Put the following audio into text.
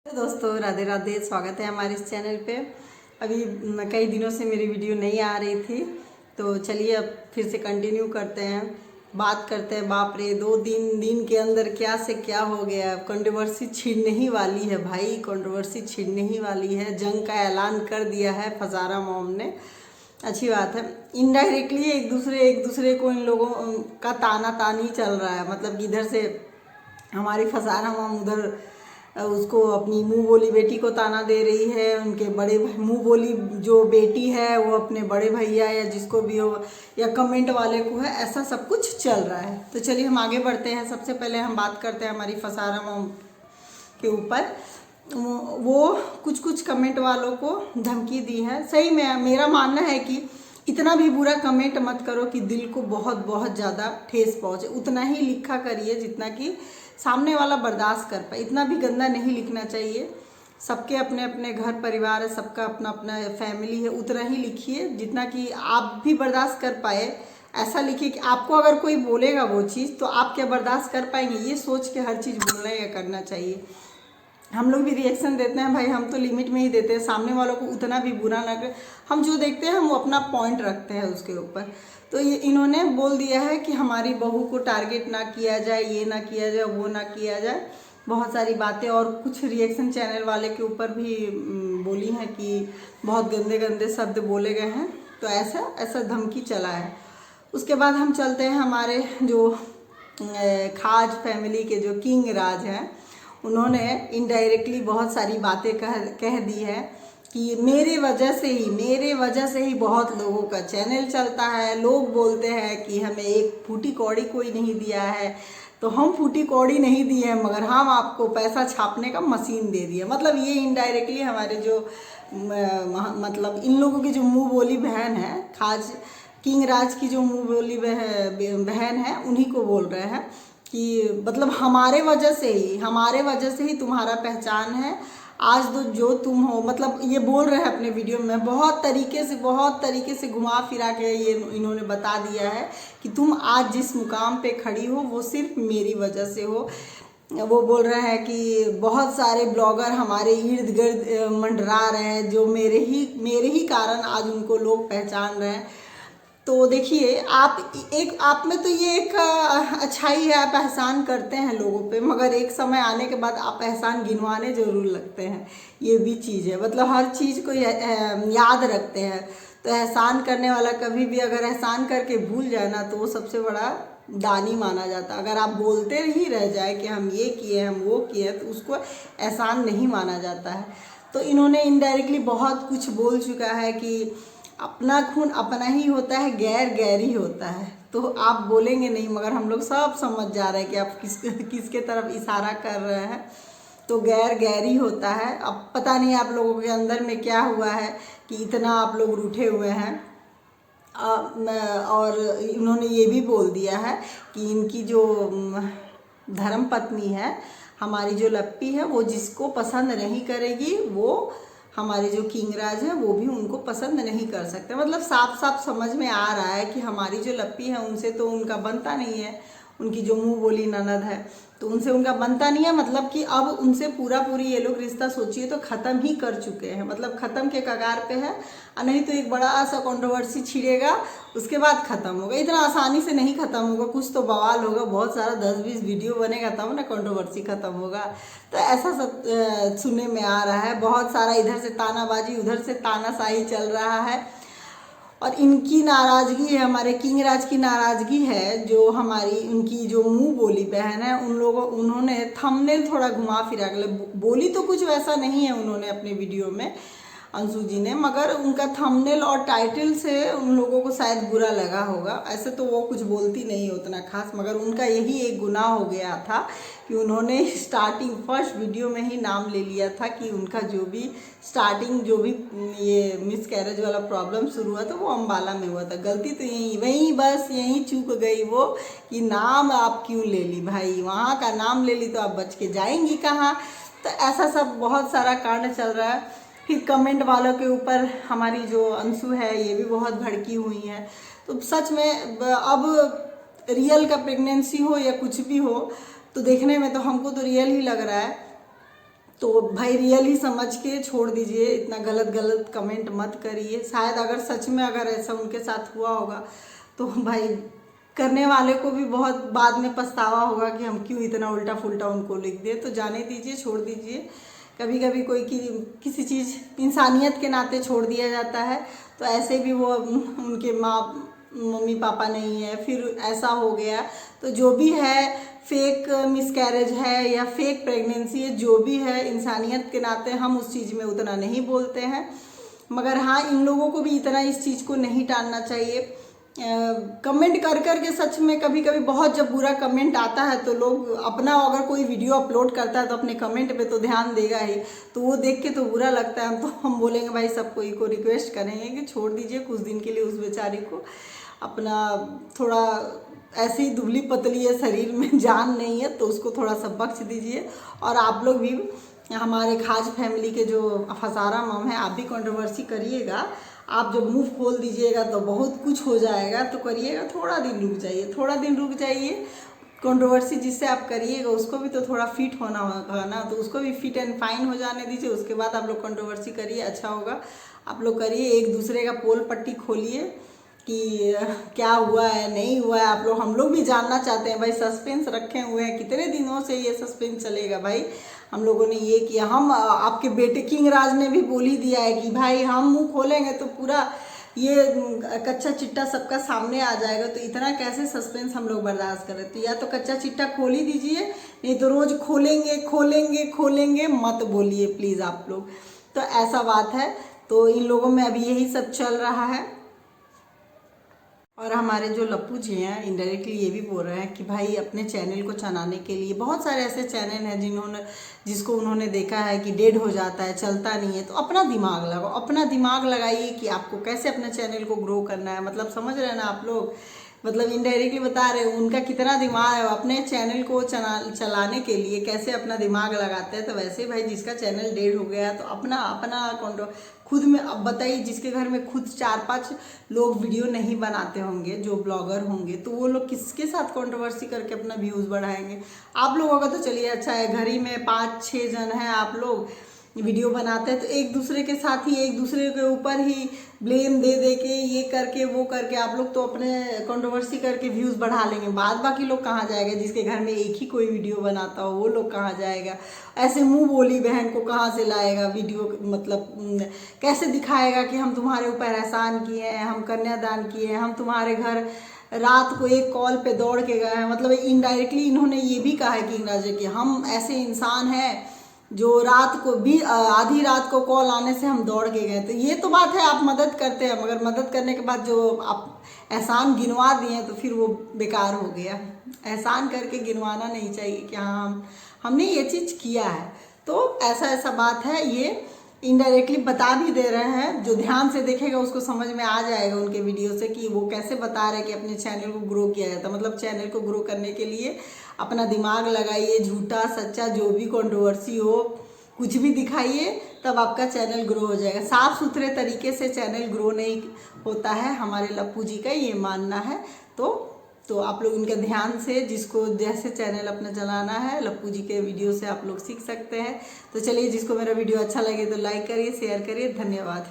तो दोस्तों राधे राधे, स्वागत है हमारे इस चैनल पे। अभी कई दिनों से मेरी वीडियो नहीं आ रही थी, तो चलिए अब फिर से कंटिन्यू करते हैं, बात करते हैं। बाप रे, 2-3 दिन के अंदर क्या से क्या हो गया। कंट्रोवर्सी छिड़ने ही वाली है भाई, कंट्रोवर्सी छिड़ने ही वाली है। जंग का ऐलान कर दिया है फजारा मॉम ने। अच्छी बात है। इनडायरेक्टली एक दूसरे को इन लोगों का ताना तानी चल रहा है। मतलब कि इधर से हमारी फसारा मॉम उधर उसको अपनी मुंह बोली बेटी को ताना दे रही है। उनके बड़े मुंह बोली जो बेटी है वो अपने बड़े भैया या जिसको भी हो या कमेंट वाले को है। ऐसा सब कुछ चल रहा है। तो चलिए हम आगे बढ़ते हैं। सबसे पहले हम बात करते हैं हमारी फसारा मॉम के ऊपर। वो कुछ कमेंट वालों को धमकी दी है। सही में मेरा मानना है कि इतना भी बुरा कमेंट मत करो कि दिल को बहुत बहुत ज़्यादा ठेस पहुँचे। उतना ही लिखा करिए जितना कि सामने वाला बर्दाश्त कर पाए। इतना भी गंदा नहीं लिखना चाहिए। सबके अपने अपने घर परिवार है, सबका अपना अपना फैमिली है। उतना ही लिखिए जितना कि आप भी बर्दाश्त कर पाए। ऐसा लिखिए कि आपको अगर कोई बोलेगा वो चीज़ तो आप क्या बर्दाश्त कर पाएंगे, ये सोच के हर चीज़ बोलना या करना चाहिए। हम लोग भी रिएक्शन देते हैं भाई, हम तो लिमिट में ही देते हैं। सामने वालों को उतना भी बुरा ना करें। हम जो देखते हैं हम वो अपना पॉइंट रखते हैं उसके ऊपर। तो ये इन्होंने बोल दिया है कि हमारी बहू को टारगेट ना किया जाए, ये ना किया जाए, वो ना किया जाए। बहुत सारी बातें और कुछ रिएक्शन चैनल वाले के ऊपर भी बोली हैं कि बहुत गंदे गंदे शब्द बोले गए हैं। तो ऐसा ऐसा धमकी चला है। उसके बाद हम चलते हैं हमारे जो खाज फैमिली के जो किंग राज हैं। उन्होंने इनडायरेक्टली बहुत सारी बातें कह दी है कि मेरे वजह से ही बहुत लोगों का चैनल चलता है। लोग बोलते हैं कि हमें एक फूटी कौड़ी कोई नहीं दिया है, तो हम फूटी कौड़ी नहीं दिए हैं, मगर हम आपको पैसा छापने का मशीन दे दिए। मतलब ये इनडायरेक्टली हमारे जो मतलब इन लोगों की जो मुंह बोली बहन है, खाज किंग राज की जो मुंह बोली बहन है, उन्हीं को बोल रहे हैं कि मतलब हमारे वजह से ही तुम्हारा पहचान है। आज तो जो तुम हो, मतलब ये बोल रहे हैं अपने वीडियो में बहुत तरीके से घुमा फिरा के ये इन्होंने बता दिया है कि तुम आज जिस मुकाम पे खड़ी हो वो सिर्फ मेरी वजह से हो। वो बोल रहे हैं कि बहुत सारे ब्लॉगर हमारे इर्द गिर्द मंडरा रहे हैं, जो मेरे ही कारण आज उनको लोग पहचान रहे हैं। तो देखिए, आप में तो ये एक अच्छाई है, आप एहसान करते हैं लोगों पे, मगर एक समय आने के बाद आप एहसान गिनवाने ज़रूर लगते हैं। ये भी चीज़ है, मतलब हर चीज़ को याद रखते हैं। तो एहसान करने वाला कभी भी अगर एहसान करके भूल जाए ना, तो वो सबसे बड़ा दानी माना जाता है। अगर आप बोलते ही रह जाए कि हम ये किए, हम वो किए, तो उसको एहसान नहीं माना जाता है। तो इन्होंने इनडायरेक्टली बहुत कुछ बोल चुका है कि अपना खून अपना ही होता है, गैर गैर ही होता है। तो आप बोलेंगे नहीं, मगर हम लोग सब समझ जा रहे हैं कि आप किसके तरफ इशारा कर रहे हैं। तो गैर गैर ही होता है। अब पता नहीं आप लोगों के अंदर में क्या हुआ है कि इतना आप लोग रूठे हुए हैं। और इन्होंने ये भी बोल दिया है कि इनकी जो धर्म पत्नी है, हमारी जो लप्पी है, वो जिसको पसंद नहीं करेगी वो हमारे जो किंग राज है वो भी उनको पसंद नहीं कर सकते। मतलब साफ साफ समझ में आ रहा है कि हमारी जो लप्पी है उनसे तो उनका बनता नहीं है। उनकी जो मुंह बोली ननद है तो उनसे उनका बनता नहीं है। मतलब कि अब उनसे पूरी ये लोग रिश्ता सोचिए तो ख़त्म ही कर चुके हैं। मतलब ख़त्म के कगार पे है। और नहीं तो एक बड़ा सा कंट्रोवर्सी छिड़ेगा, उसके बाद ख़त्म होगा। इतना आसानी से नहीं ख़त्म होगा, कुछ तो बवाल होगा, बहुत सारा 10-20 वीडियो बनेगा तब ना कंट्रोवर्सी ख़त्म होगा। तो ऐसा सब सुनने में आ रहा है। बहुत सारा इधर से तानाबाजी, उधर से तानाशाही चल रहा है। और इनकी नाराज़गी है, हमारे किंग राज की नाराज़गी है, जो हमारी उनकी जो मुंह बोली बहन है, उन्होंने थंबनेल थोड़ा घुमा फिरा के बोली तो कुछ वैसा नहीं है उन्होंने अपने वीडियो में, अंशु जी ने, मगर उनका थंबनेल और टाइटल से उन लोगों को शायद बुरा लगा होगा। ऐसे तो वो कुछ बोलती नहीं है उतना खास, मगर उनका यही एक गुनाह हो गया था कि उन्होंने स्टार्टिंग फर्स्ट वीडियो में ही नाम ले लिया था कि उनका जो भी स्टार्टिंग जो भी ये मिसकैरेज वाला प्रॉब्लम शुरू हुआ था वो अम्बाला में हुआ था। गलती तो यहीं चूक गई वो कि नाम आप क्यों ले ली भाई, वहाँ का नाम ले ली तो आप बच के जाएंगी कहाँ। तो ऐसा सब बहुत सारा कांड चल रहा है। फिर कमेंट वालों के ऊपर हमारी जो अंशु है ये भी बहुत भड़की हुई है। तो सच में अब रियल का प्रेगनेंसी हो या कुछ भी हो, तो देखने में तो हमको तो रियल ही लग रहा है। तो भाई रियली समझ के छोड़ दीजिए, इतना गलत गलत कमेंट मत करिए। शायद अगर सच में अगर ऐसा उनके साथ हुआ होगा तो भाई करने वाले को भी बहुत बाद में पछतावा होगा कि हम क्यों इतना उल्टा फुल्टा उनको लिख दिए। तो जाने दीजिए, छोड़ दीजिए। कभी कभी कोई किसी चीज़ इंसानियत के नाते छोड़ दिया जाता है। तो ऐसे भी वो उनके मम्मी पापा नहीं है, फिर ऐसा हो गया, तो जो भी है फेक मिसकैरेज है या फेक प्रेगनेंसी है, जो भी है इंसानियत के नाते हम उस चीज़ में उतना नहीं बोलते हैं। मगर हाँ, इन लोगों को भी इतना इस चीज़ को नहीं टालना चाहिए। कमेंट कर कर के सच में कभी कभी बहुत जब बुरा कमेंट आता है तो लोग अपना अगर कोई वीडियो अपलोड करता है तो अपने कमेंट पे तो ध्यान देगा ही, तो वो देख के तो बुरा लगता है। तो हम बोलेंगे भाई सबको को रिक्वेस्ट करेंगे कि छोड़ दीजिए कुछ दिन के लिए उस बेचारी को। अपना थोड़ा ऐसी दुबली पतली है, शरीर में जान नहीं है, तो उसको थोड़ा सा बख्श दीजिए। और आप लोग भी हमारे खाज फैमिली के जो फसारा मम है, आप भी कंट्रोवर्सी करिएगा। आप जब मुंह खोल दीजिएगा तो बहुत कुछ हो जाएगा, तो करिएगा, थोड़ा दिन रुक जाइए, थोड़ा दिन रुक जाइए। कंट्रोवर्सी जिससे आप करिएगा उसको भी तो थोड़ा फिट होना होगा ना, तो उसको भी फिट एंड फाइन हो जाने दीजिए। उसके बाद आप लोग कंट्रोवर्सी करिए, अच्छा होगा। आप लोग करिए, एक दूसरे का पोल पट्टी खोलिए कि क्या हुआ है नहीं हुआ है। आप लोग, हम लोग भी जानना चाहते हैं भाई, सस्पेंस रखे हुए हैं, कितने दिनों से ये सस्पेंस चलेगा भाई। हम लोगों ने ये किया, हम आपके बेटे किंग राज ने भी बोल ही दिया है कि भाई हम मुंह खोलेंगे तो पूरा ये कच्चा चिट्टा सबका सामने आ जाएगा। तो इतना कैसे सस्पेंस हम लोग बर्दाश्त कर रहे थे। या तो कच्चा चिट्टा खोल ही दीजिए, नहीं तो रोज खोलेंगे खोलेंगे खोलेंगे मत बोलिए प्लीज़ आप लोग। तो ऐसा बात है। तो इन लोगों में अभी यही सब चल रहा है। और हमारे जो लप्पू जी हैं इनडायरेक्टली ये भी बोल रहे हैं कि भाई अपने चैनल को चलाने के लिए बहुत सारे ऐसे चैनल हैं जिसको उन्होंने देखा है कि डेड हो जाता है, चलता नहीं है। तो अपना दिमाग लगाओ, अपना दिमाग लगाइए कि आपको कैसे अपने चैनल को ग्रो करना है। मतलब समझ रहे हैं ना आप लोग, मतलब इनडायरेक्टली बता रहे हैं उनका कितना दिमाग है। अपने चैनल को चलाने के लिए कैसे अपना दिमाग लगाते हैं। तो वैसे भाई जिसका चैनल डेड हो गया तो अपना अकाउंट खुद में, अब बताइए जिसके घर में खुद 4-5 लोग वीडियो नहीं बनाते होंगे, जो ब्लॉगर होंगे, तो वो लोग किसके साथ कंट्रोवर्सी करके अपना व्यूज़ बढ़ाएंगे। आप लोगों का तो चलिए अच्छा है, घर ही में 5-6 जन हैं, आप लोग वीडियो बनाते हैं तो एक दूसरे के साथ ही एक दूसरे के ऊपर ही ब्लेम दे दे के ये करके वो करके आप लोग तो अपने कंट्रोवर्सी करके व्यूज़ बढ़ा लेंगे। बाद बाकी लोग कहाँ जाएगा, जिसके घर में एक ही कोई वीडियो बनाता हो वो लोग कहाँ जाएगा। ऐसे मुंह बोली बहन को कहाँ से लाएगा वीडियो, मतलब कैसे दिखाएगा कि हम तुम्हारे ऊपर एहसान किए हैं, हम कन्यादान किए हैं, हम तुम्हारे घर रात को एक कॉल पे दौड़ के गए हैं। मतलब इनडायरेक्टली इन्होंने ये भी कहा है कि हम ऐसे इंसान हैं जो रात को भी आधी रात को कॉल आने से हम दौड़ के गए। तो ये तो बात है, आप मदद करते हैं, मगर मदद करने के बाद जो आप एहसान गिनवा दिए तो फिर वो बेकार हो गया। एहसान करके गिनवाना नहीं चाहिए कि हाँ हमने ये चीज़ किया है। तो ऐसा बात है, ये इनडायरेक्टली बता भी दे रहे हैं। जो ध्यान से देखेगा उसको समझ में आ जाएगा उनके वीडियो से कि वो कैसे बता रहे हैं कि अपने चैनल को ग्रो किया जाता है। मतलब चैनल को ग्रो करने के लिए अपना दिमाग लगाइए, झूठा सच्चा जो भी कंट्रोवर्सी हो कुछ भी दिखाइए, तब आपका चैनल ग्रो हो जाएगा। साफ सुथरे तरीके से चैनल ग्रो नहीं होता है, हमारे लप्पू जी का ये मानना है। तो आप लोग इनके ध्यान से, जिसको जैसे चैनल अपना चलाना है, लप्पू जी के वीडियो से आप लोग सीख सकते हैं। तो चलिए, जिसको मेरा वीडियो अच्छा लगे तो लाइक करिए, शेयर करिए। धन्यवाद।